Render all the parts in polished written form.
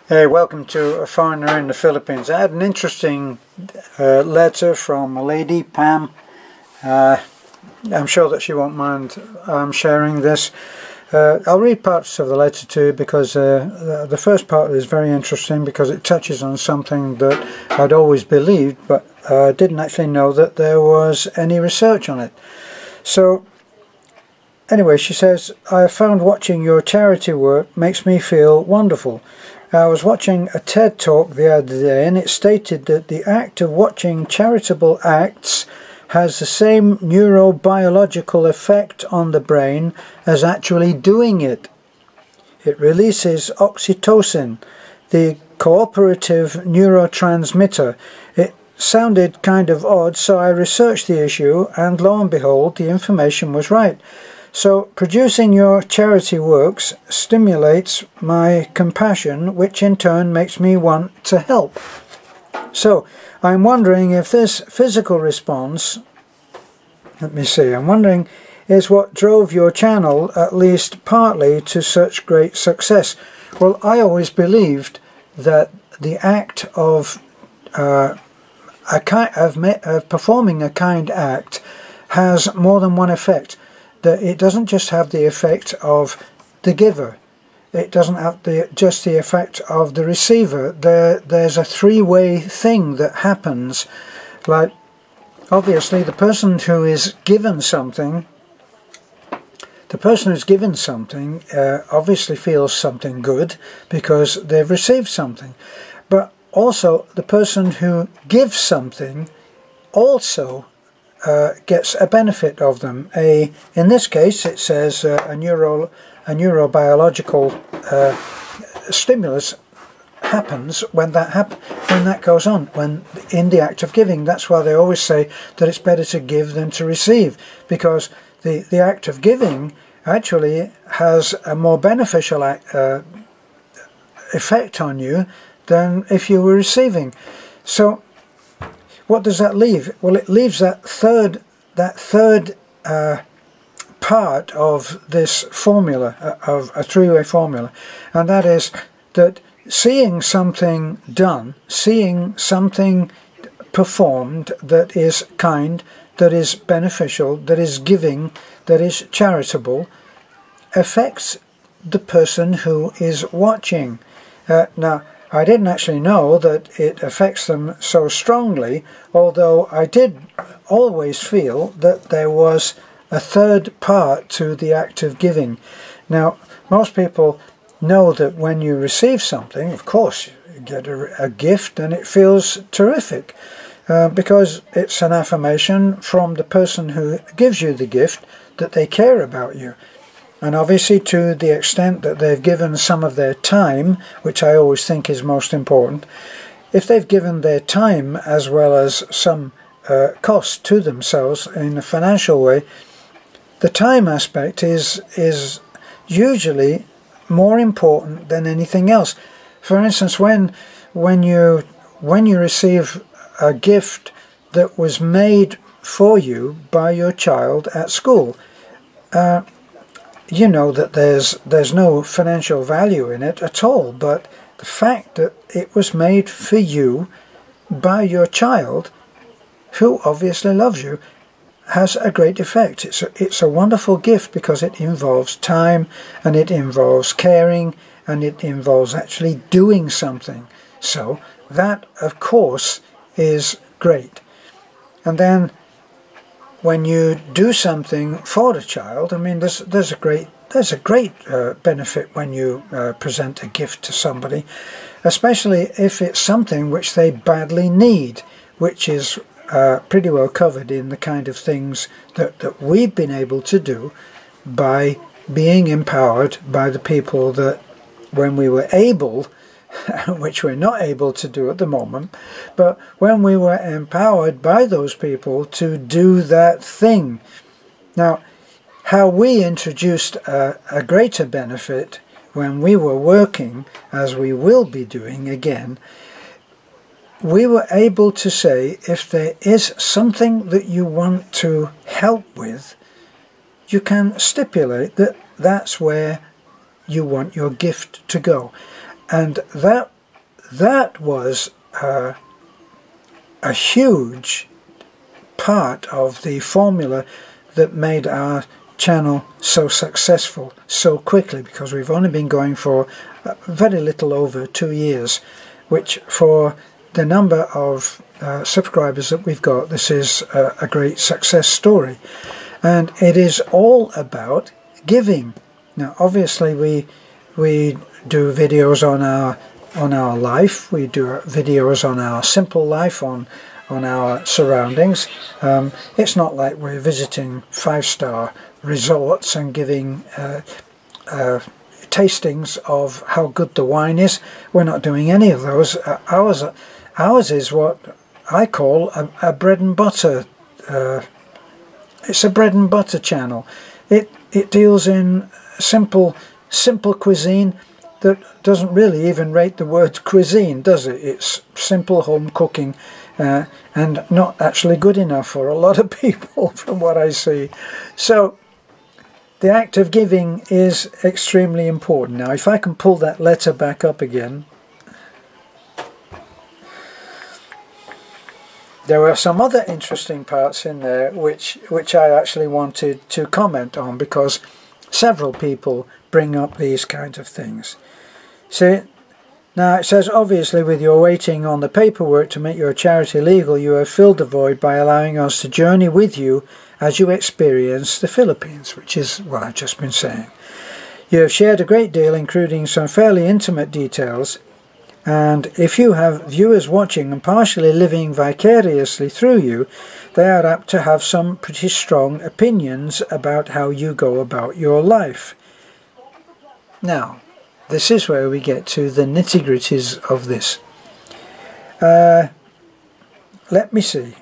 Hey, welcome to A Foreigner in the Philippines. I had an interesting letter from a lady, Pam. I'm sure that she won't mind sharing this. I'll read parts of the letter to you because the first part is very interesting because it touches on something that I'd always believed, but didn't actually know that there was any research on it. So anyway, she says, I have found watching your charity work makes me feel wonderful. I was watching a TED talk the other day and it stated that the act of watching charitable acts has the same neurobiological effect on the brain as actually doing it. It releases oxytocin, the cooperative neurotransmitter. It sounded kind of odd, so I researched the issue and lo and behold, the information was right. So producing your charity works stimulates my compassion, which in turn makes me want to help. So I'm wondering if this physical response, I'm wondering is what drove your channel at least partly to such great success. Well, I always believed that the act of performing a kind act has more than one effect. That it doesn't just have the effect of the giver, it doesn't have just the effect of the receiver. There's a three-way thing that happens. Like, obviously the person who is given something, obviously feels something good because they've received something, but also the person who gives something also gets a benefit of them. In this case, it says a neurobiological stimulus happens when that goes on, when in the act of giving. That's why they always say that it's better to give than to receive, because the act of giving actually has a more beneficial effect on you than if you were receiving. So what does that leave? Well, it leaves that third part of this formula, of a three-way formula, and that is that seeing something done, seeing something performed that is kind, that is beneficial, that is giving, that is charitable, affects the person who is watching. Now, I didn't actually know that it affects them so strongly, although I did always feel that there was a third part to the act of giving. Now, most people know that when you receive something, of course, you get a gift and it feels terrific, because it's an affirmation from the person who gives you the gift that they care about you. And obviously to the extent that they've given some of their time, which I always think is most important, if they've given their time as well as some cost to themselves in a financial way, the time aspect is usually more important than anything else. For instance, when you receive a gift that was made for you by your child at school, you know that there's no financial value in it at all, but the fact that it was made for you by your child, who obviously loves you, has a great effect. It's a wonderful gift because it involves time, and it involves caring, and it involves actually doing something. So that, of course, is great. And then when you do something for the child, I mean, there's a great benefit when you present a gift to somebody, especially if it's something which they badly need, which is pretty well covered in the kind of things that we've been able to do by being empowered by the people that, when we were able, which we're not able to do at the moment, but when we were empowered by those people to do that thing. Now, how we introduced a greater benefit when we were working, as we will be doing again, we were able to say, if there is something that you want to help with, you can stipulate that that's where you want your gift to go. And that that was a huge part of the formula that made our channel so successful so quickly, because we've only been going for very little over 2 years, which for the number of subscribers that we've got, this is a great success story. And it is all about giving. Now obviously we do videos on our life, we do videos on our simple life, on our surroundings. It's not like we're visiting 5-star resorts and giving tastings of how good the wine is. We're not doing any of those. Ours is what I call a bread and butter. It's a bread and butter channel. It deals in simple cuisine that doesn't really even rate the word cuisine, does it? It's simple home cooking, and not actually good enough for a lot of people from what I see. So the act of giving is extremely important. Now if I can pull that letter back up again, there were some other interesting parts in there which I actually wanted to comment on, because several people bring up these kinds of things. See, now it says, obviously with your waiting on the paperwork to make your charity legal, you have filled the void by allowing us to journey with you as you experience the Philippines, which is what I've just been saying. You have shared a great deal, including some fairly intimate details, and if you have viewers watching and partially living vicariously through you, they are apt to have some pretty strong opinions about how you go about your life. Now, this is where we get to the nitty-gritties of this. Let me see.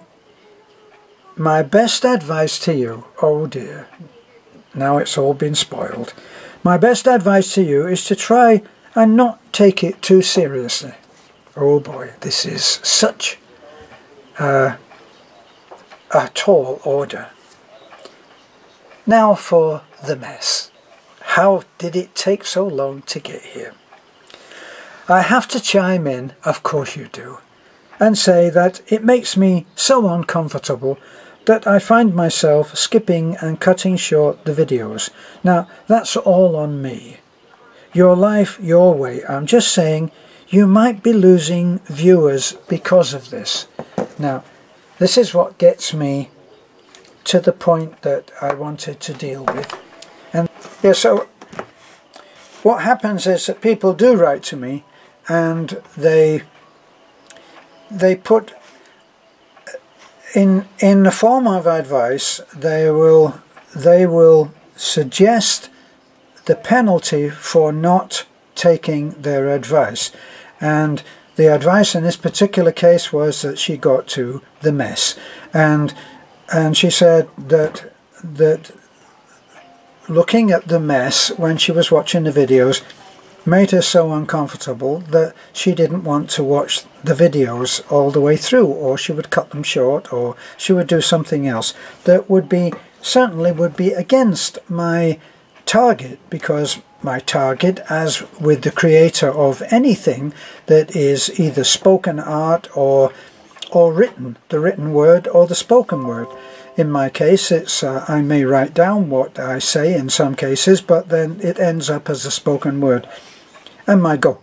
My best advice to you, oh dear, now it's all been spoiled. My best advice to you is to try and not take it too seriously. Oh boy, this is such a tall order. Now for the mess. How did it take so long to get here? I have to chime in, of course you do, and say that it makes me so uncomfortable that I find myself skipping and cutting short the videos. Now, that's all on me. Your life, your way. I'm just saying you might be losing viewers because of this. Now, this is what gets me to the point that I wanted to deal with. And yeah, so what happens is that people do write to me, and they put in the form of advice, they will suggest the penalty for not taking their advice. And the advice in this particular case was that she got to the mess, and she said that looking at the mess when she was watching the videos made her so uncomfortable that she didn't want to watch the videos all the way through, or she would cut them short, or she would do something else that certainly would be against my target, because my target, as with the creator of anything that is either spoken art or written, the written word or the spoken word. In my case, it's I may write down what I say in some cases, but then it ends up as a spoken word. And my goal,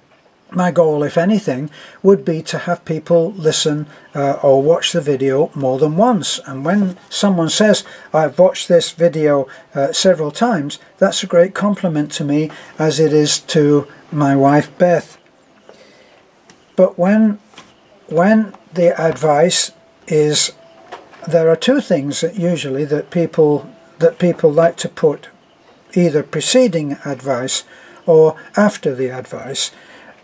if anything, would be to have people listen or watch the video more than once. And when someone says, I've watched this video several times, that's a great compliment to me, as it is to my wife Beth. But when the advice is, there are two things that usually that people like to put, either preceding advice or after the advice,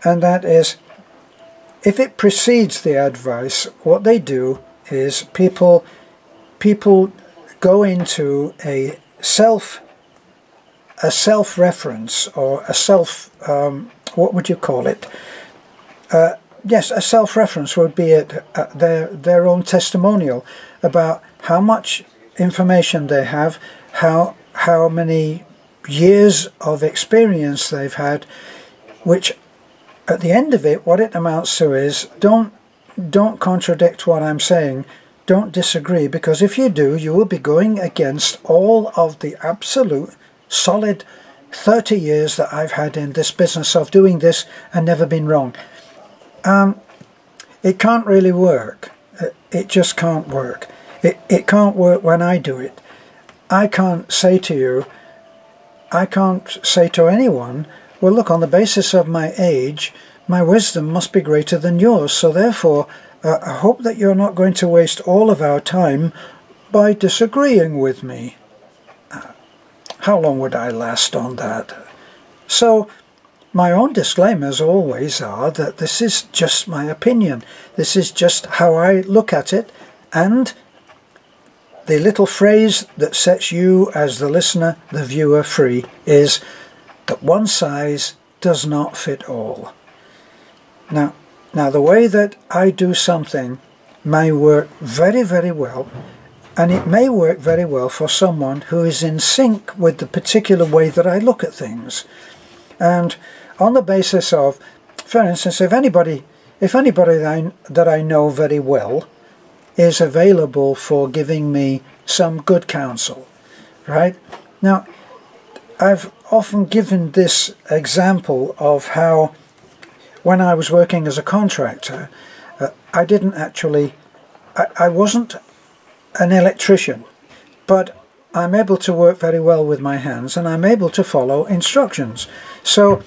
and that is, if it precedes the advice, what they do is people go into a self-reference, or a self, what would you call it? Yes, a self-reference would be their own testimonial about how much information they have, how many years of experience they've had, which at the end of it, what it amounts to is don't contradict what I'm saying. Don't disagree, because if you do, you will be going against all of the absolute solid 30 years that I've had in this business of doing this and never been wrong. It can't really work. It just can't work. It can't work when I do it. I can't say to you, I can't say to anyone, well, look, on the basis of my age, my wisdom must be greater than yours, so therefore I hope that you're not going to waste all of our time by disagreeing with me. How long would I last on that? So my own disclaimers always are that this is just my opinion. This is just how I look at it, and the little phrase that sets you as the listener, the viewer, free is that one size does not fit all. Now the way that I do something may work very, very well, and it may work very well for someone who is in sync with the particular way that I look at things. And on the basis of, for instance, if anybody that I know very well is available for giving me some good counsel, right? Now, I've often given this example of how when I was working as a contractor, I wasn't an electrician, but I'm able to work very well with my hands, and I'm able to follow instructions. So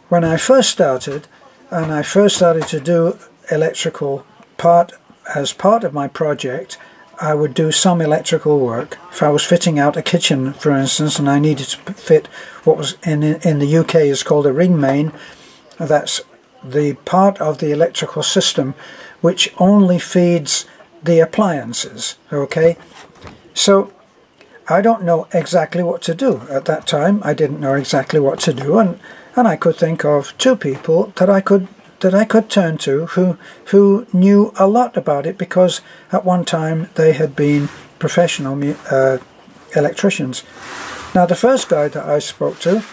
when I first started, and I first started to do electrical as part of my project, I would do some electrical work. If I was fitting out a kitchen, for instance, and I needed to fit what was in the UK is called a ring main, that's the part of the electrical system which only feeds the appliances, okay? So I don't know exactly what to do. At that time, I didn't know exactly what to do, and I could think of two people that I could turn to who knew a lot about it, because at one time they had been professional electricians. Now, the first guy that I spoke to,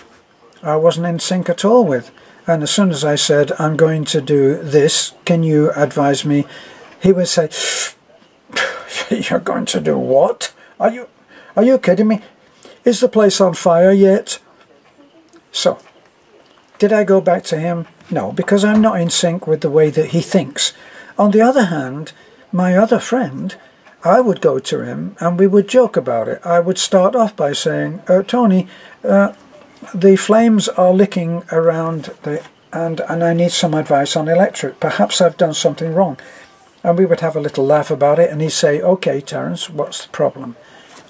I wasn't in sync at all with, and as soon as I said, I'm going to do this, can you advise me? He would say, you're going to do what? Are you kidding me? Is the place on fire yet? So, did I go back to him? No, because I'm not in sync with the way that he thinks. On the other hand, my other friend, I would go to him and we would joke about it. I would start off by saying, Tony, the flames are licking around and I need some advice on electric. Perhaps I've done something wrong. And we would have a little laugh about it, and he'd say, okay, Terence, what's the problem?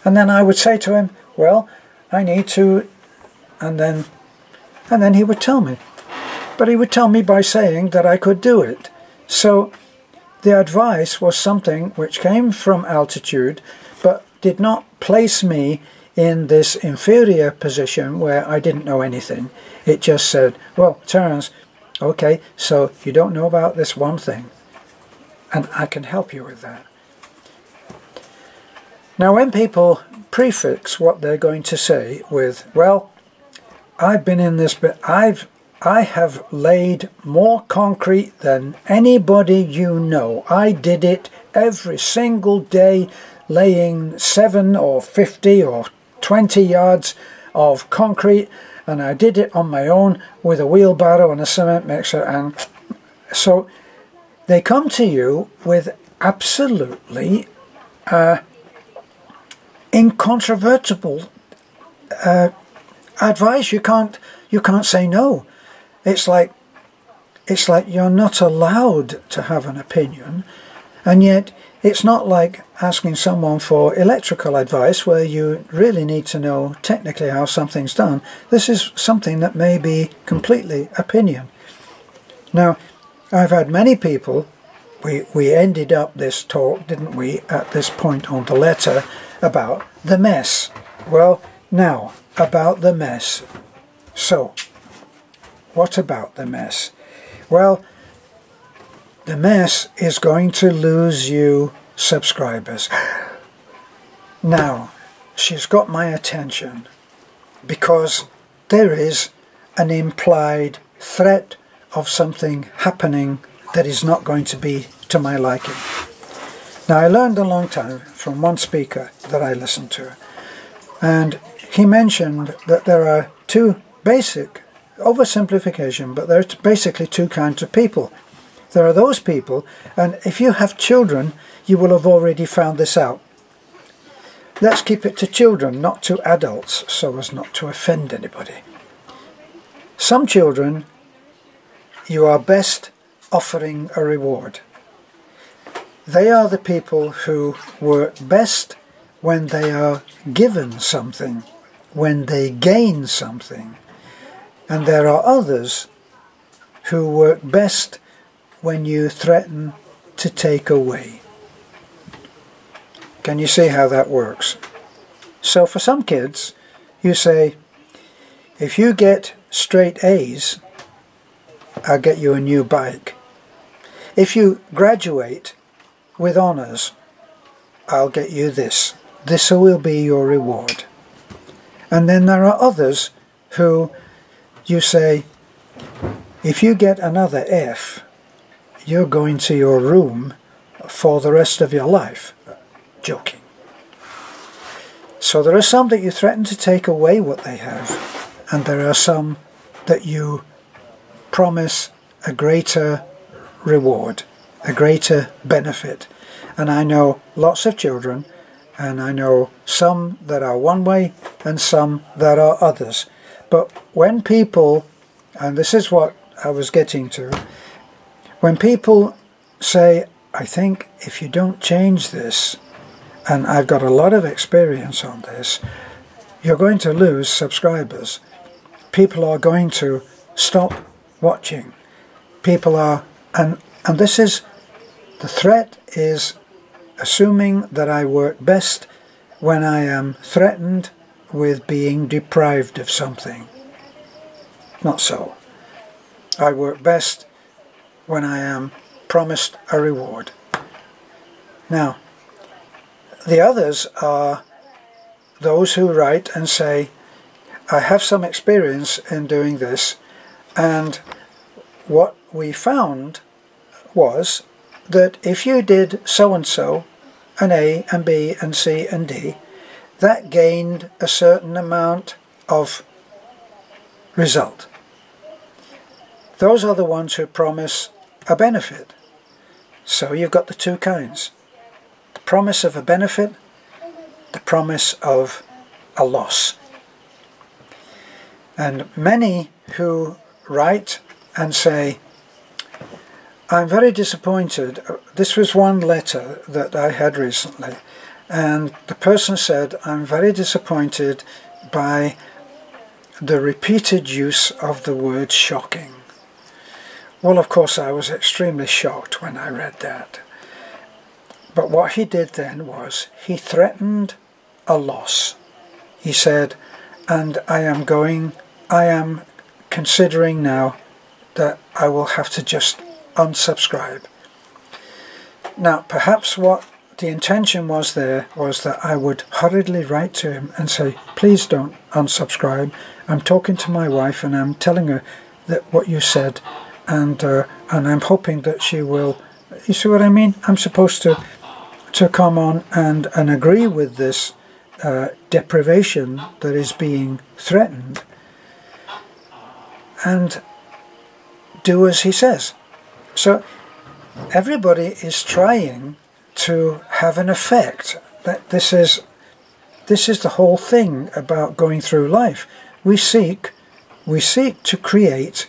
And then I would say to him, well, I need to, and then he would tell me. But he would tell me by saying that I could do it. So the advice was something which came from altitude, but did not place me in this inferior position where I didn't know anything. It just said, well, Terence, okay, so you don't know about this one thing, and I can help you with that. Now, when people prefix what they're going to say with, well, I've been in this, but I have laid more concrete than anybody you know. I did it every single day, laying 7 or 50 or 20 yards of concrete, and I did it on my own with a wheelbarrow and a cement mixer. And so they come to you with absolutely incontrovertible advice. You can't say no. It's like you're not allowed to have an opinion, and yet it's not like asking someone for electrical advice where you really need to know technically how something's done. This is something that may be completely opinion. Now, I've had many people, we ended up this talk, didn't we, at this point on the letter, about the mess. Well, now, about the mess. So, what about the mess? Well, the mess is going to lose you subscribers. Now, she's got my attention because there is an implied threat of something happening that is not going to be to my liking. Now, I learned a long time from one speaker that I listened to, and he mentioned that there are two basic, oversimplification, but there are basically two kinds of people. There are those people, and if you have children, you will have already found this out. Let's keep it to children, not to adults, so as not to offend anybody. Some children, you are best offering a reward. They are the people who work best when they are given something, when they gain something. And there are others who work best when you threaten to take away. Can you see how that works? So for some kids, you say, if you get straight A's, I'll get you a new bike. If you graduate with honours, I'll get you this. This will be your reward. And then there are others who you say, if you get another F, you're going to your room for the rest of your life. Joking. So there are some that you threaten to take away what they have, and there are some that you promise a greater reward, a greater benefit. And I know lots of children, and I know some that are one way and some that are others. But when people, and this is what I was getting to, when people say, I think if you don't change this, and I've got a lot of experience on this, you're going to lose subscribers. People are going to stop watching. People are, and this is, the threat is assuming that I work best when I am threatened with being deprived of something. Not so. I work best when I am promised a reward. Now, the others are those who write and say, I have some experience in doing this, and what we found was that if you did so-and-so, an A and B and C and D, that gained a certain amount of result. Those are the ones who promise a benefit. So you've got the two kinds. The promise of a benefit, the promise of a loss. And many who write and say, I'm very disappointed. This was one letter that I had recently, and the person said, I'm very disappointed by the repeated use of the word shocking. Well, of course, I was extremely shocked when I read that. But what he did then was he threatened a loss. He said, and I am considering now that I will have to just unsubscribe. Now, perhaps what the intention was there was that I would hurriedly write to him and say, please don't unsubscribe. I'm talking to my wife and I'm telling her that what you said, and I'm hoping that she will, you see what I mean? I'm supposed to come on and agree with this deprivation that is being threatened and do as he says. So everybody is trying to have an effect. That this is the whole thing about going through life. We seek to create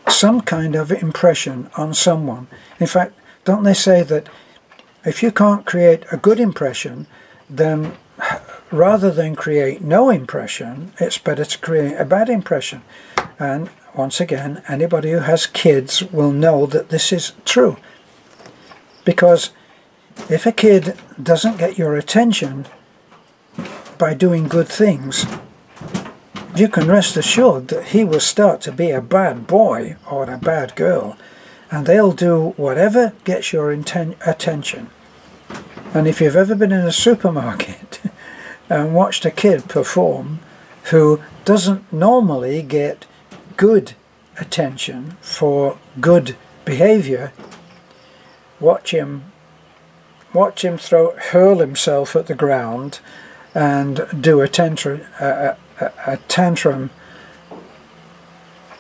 some kind of impression on someone. In fact, don't they say that if you can't create a good impression, then rather than create no impression, it's better to create a bad impression. And once again, anybody who has kids will know that this is true. Because if a kid doesn't get your attention by doing good things, you can rest assured that he will start to be a bad boy or a bad girl, and they'll do whatever gets your attention. And if you've ever been in a supermarket and watched a kid perform who doesn't normally get good attention for good behavior, watch him hurl himself at the ground and do a tantrum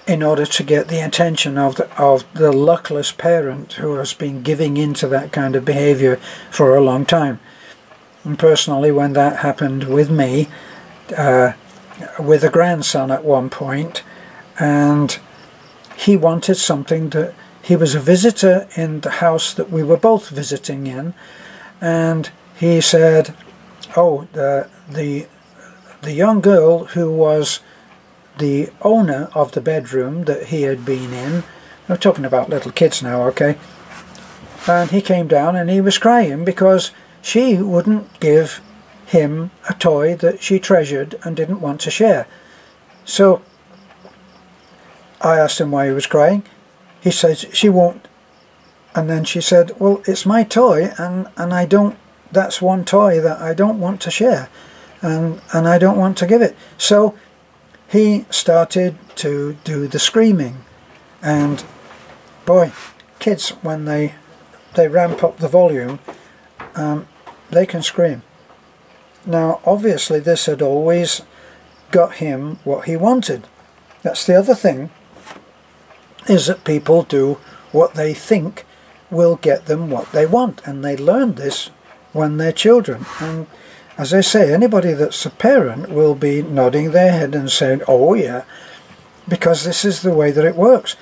in order to get the attention of the luckless parent who has been giving into that kind of behavior for a long time. And personally, when that happened with me, with a grandson at one point, and he wanted something that he was a visitor in the house that we were both visiting in, and he said, oh, the young girl who was the owner of the bedroom that he had been in, we're talking about little kids now, okay, and he came down and he was crying because she wouldn't give him a toy that she treasured and didn't want to share. So I asked him why he was crying. He said she won't. And then she said, well, it's my toy, and I don't, that's one toy that I don't want to share, and I don't want to give it. So he started to do the screaming, and boy, kids, when they ramp up the volume, they can scream. Now obviously this had always got him what he wanted. That's the other thing, is that people do what they think will get them what they want, and they learn this when they're children. And as I say, anybody that's a parent will be nodding their head and saying, oh yeah, because this is the way that it works.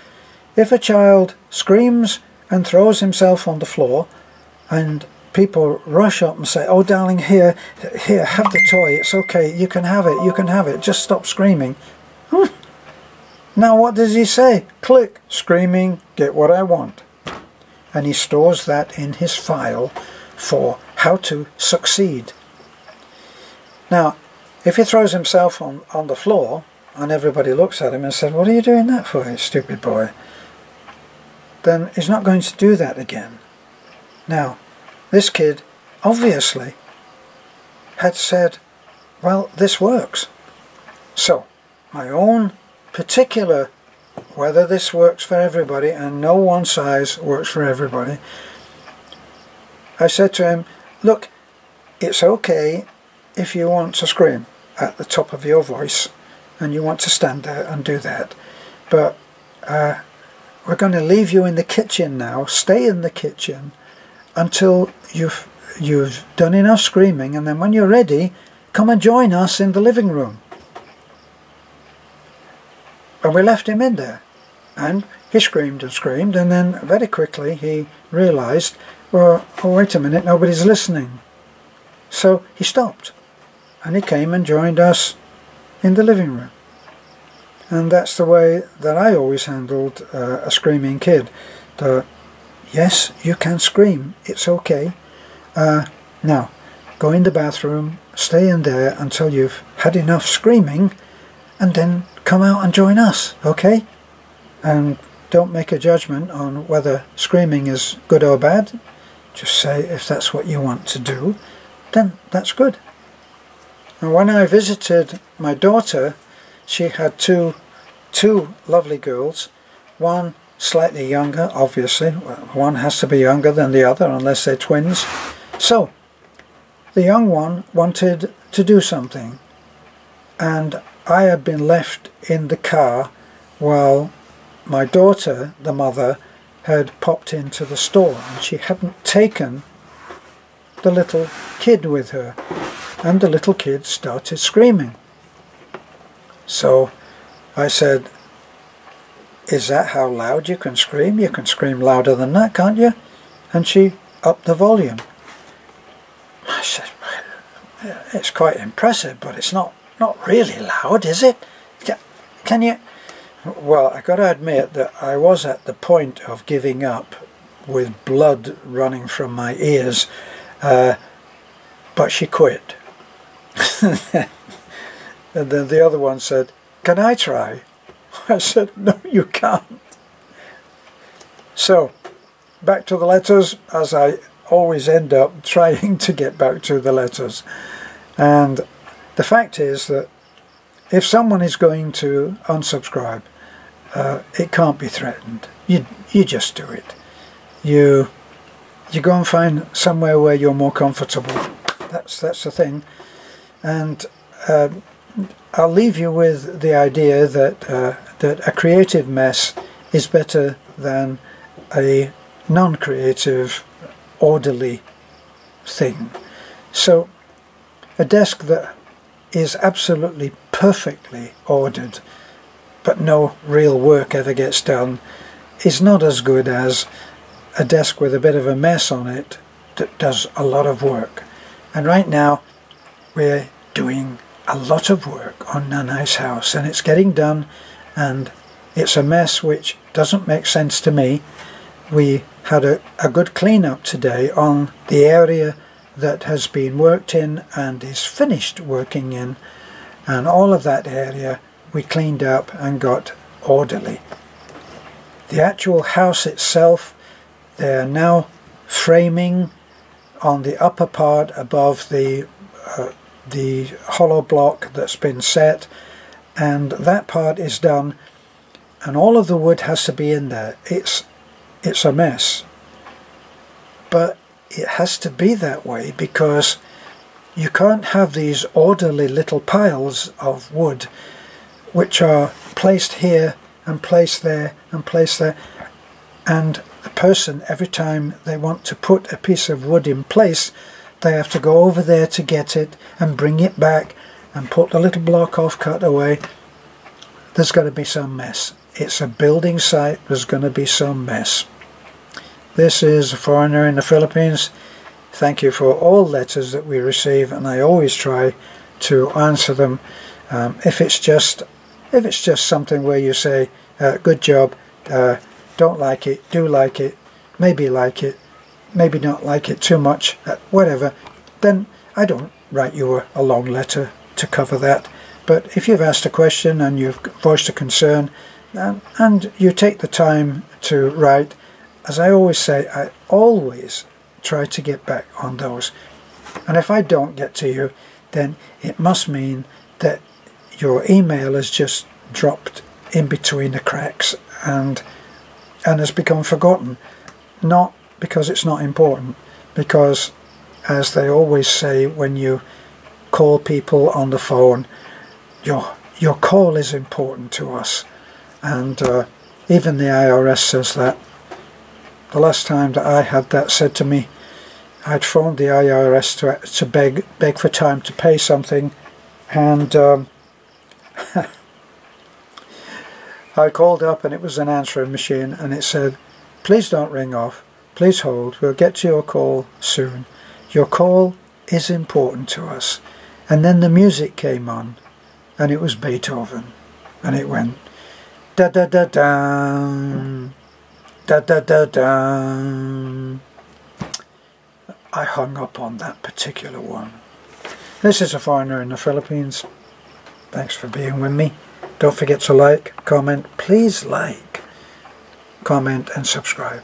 If a child screams and throws himself on the floor and people rush up and say, oh darling, here, have the toy, it's okay, you can have it, just stop screaming. Now what does he say? Click, screaming, get what I want. And he stores that in his file for how to succeed. Now, if he throws himself on the floor and everybody looks at him and says, what are you doing that for, you stupid boy? Then he's not going to do that again. Now, this kid obviously had said, well, this works. So, my own particular, whether this works for everybody, and no one size works for everybody, I said to him, look, it's okay if you want to scream at the top of your voice and you want to stand there and do that, but we're going to leave you in the kitchen now. Stay in the kitchen until you've done enough screaming, and then when you're ready, come and join us in the living room. And we left him in there, and he screamed and screamed, and then very quickly he realized, well, oh, wait a minute, nobody's listening. So he stopped, and he came and joined us in the living room. And that's the way that I always handled a screaming kid. Yes, you can scream, it's okay. Now, go in the bathroom, stay in there until you've had enough screaming, and then come out and join us, okay? And don't make a judgment on whether screaming is good or bad. Just say if that's what you want to do, then that's good. And when I visited my daughter, she had two lovely girls, one slightly younger, obviously. One has to be younger than the other unless they're twins. So the young one wanted to do something, and I had been left in the car while my daughter, the mother, had popped into the store, and she hadn't taken the little kid with her, and the little kid started screaming. So I said, is that how loud you can scream? You can scream louder than that, can't you? And she upped the volume. I said, it's quite impressive, but it's not really loud, is it? Can you? Well, I got to admit that I was at the point of giving up with blood running from my ears, but she quit. And then the other one said, can I try? I said, no, you can't. So, back to the letters, as I always end up trying to get back to the letters. And the fact is that if someone is going to unsubscribe it can't be threatened. You just do it. You go and find somewhere where you're more comfortable. That's the thing. And I'll leave you with the idea that that a creative mess is better than a non-creative, orderly thing. So a desk that is absolutely perfectly ordered, but no real work ever gets done, is not as good as a desk with a bit of a mess on it that does a lot of work. And right now we're doing a lot of work on Nanai's house, and it's getting done, and it's a mess which doesn't make sense to me. We had a good clean up today on the area that has been worked in and is finished working in, and all of that area we cleaned up and got orderly. The actual house itself, they're now framing on the upper part above the hollow block that's been set, and that part is done, and all of the wood has to be in there. It's a mess, but it has to be that way because you can't have these orderly little piles of wood which are placed here and placed there and placed there, and the person, every time they want to put a piece of wood in place, they have to go over there to get it and bring it back and put the little block off, cut away. There's going to be some mess. It's a building site, there's going to be some mess. This is a foreigner in the Philippines. Thank you for all letters that we receive, and I always try to answer them. If it's just something where you say, good job, don't like it, do like it, maybe not like it too much, whatever, then I don't write you a long letter to cover that. But if you've asked a question and you've voiced a concern, and you take the time to write, as I always say, I always try to get back on those. And if I don't get to you, then it must mean that your email has just dropped in between the cracks and has become forgotten. Not because it's not important, because as they always say when you call people on the phone, your call is important to us. And even the IRS says that. The last time that I had that said to me, I'd phoned the IRS to beg for time to pay something, and I called up and it was an answering machine, and it said, please don't ring off, please hold, we'll get to your call soon. Your call is important to us. And then the music came on, and it was Beethoven, and it went da da da da da da da da. I hung up on that particular one. This is a foreigner in the Philippines. Thanks for being with me. Don't forget to like, comment, please like, comment and subscribe.